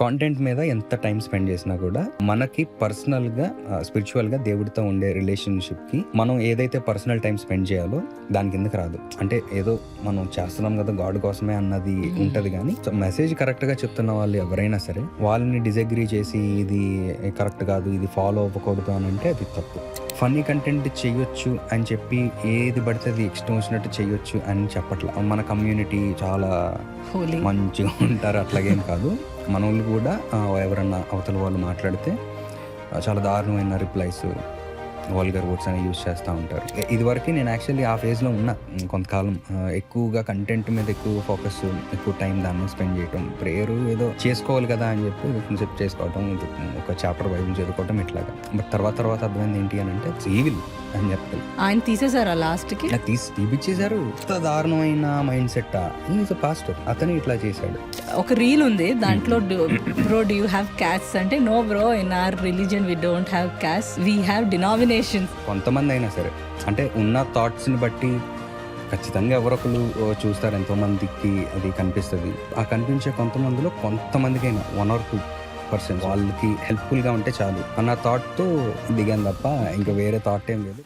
Content మీద ఎంత time spend చేసినా కూడా మనకి పర్సనల్గా స్పిరిచువల్గా దేవుడితో ఉండే రిలేషన్షిప్కి మనం ఏదైతే పర్సనల్ టైం స్పెండ్ చేయాలో దాని కిందకి రాదు. అంటే ఏదో మనం చేస్తున్నాం కదా గాడ్ కోసమే అన్నది ఉంటది. కానీ మెసేజ్ కరెక్ట్గా చెప్తున్న వాళ్ళు ఎవరైనా సరే వాళ్ళని డిజగ్రీ చేసి ఇది కరెక్ట్ కాదు, ఇది ఫాలో అవ్వకూడదు అని అంటే అది తప్పు. ఫన్నీ కంటెంట్ చేయొచ్చు అని చెప్పి ఏది పడితే అది ఇష్టం వచ్చినట్టు చేయొచ్చు అని చెప్పట్లా. మన కమ్యూనిటీ చాలా మంచిగా ఉంటారు అట్లాగేం కాదు. మన వాళ్ళు కూడా ఎవరన్నా అవతల వాళ్ళు మాట్లాడితే చాలా దారుణమైన రిప్లైస్, వల్గర్ వర్డ్స్ అని యూజ్ చేస్తూ ఉంటారు. ఇదివరకు నేను యాక్చువల్లీ ఆ ఫేజ్లో ఉన్నా కొంతకాలం. ఎక్కువగా కంటెంట్ మీద ఎక్కువ ఫోకస్, ఎక్కువ టైం దాన్ని స్పెండ్ చేయటం, ప్రేయర్ ఏదో చేసుకోవాలి కదా అని చెప్పి కాన్సెప్ట్ చేసుకోవటం, ఒక చాప్టర్ బైబిల్ చదువుకోవటం ఇట్లాగా. బట్ తర్వాత అర్థమైంది ఏంటి అని అంటే ఈవిల్ అని చెప్పాలి. ఆయన తీసేశారా లాస్ట్కి? తీపిచ్చేశారు. ఇంత దారుణమైన mindset. Is a pastor, అతను ఇట్లా చేశాడు. ఒక రీల్ ఉంది దాంట్లో, bro do you have caste అంటే, no bro, in our religion we don't have caste, we have denominations. కొంతమంది అయినా సరే అంటే ఉన్న థాట్స్ని బట్టి ఖచ్చితంగా ఎవరొకరు చూస్తారు, ఎంతోమందికి అది కనిపిస్తుంది. ఆ కనిపించే కొంతమందిలో కొంతమందికైనా 1 or 2% వాళ్ళకి హెల్ప్ఫుల్గా ఉంటే చాలు అన్న థాట్తో దిగాను తప్ప ఇంకా వేరే థాట్ ఏం లేదు.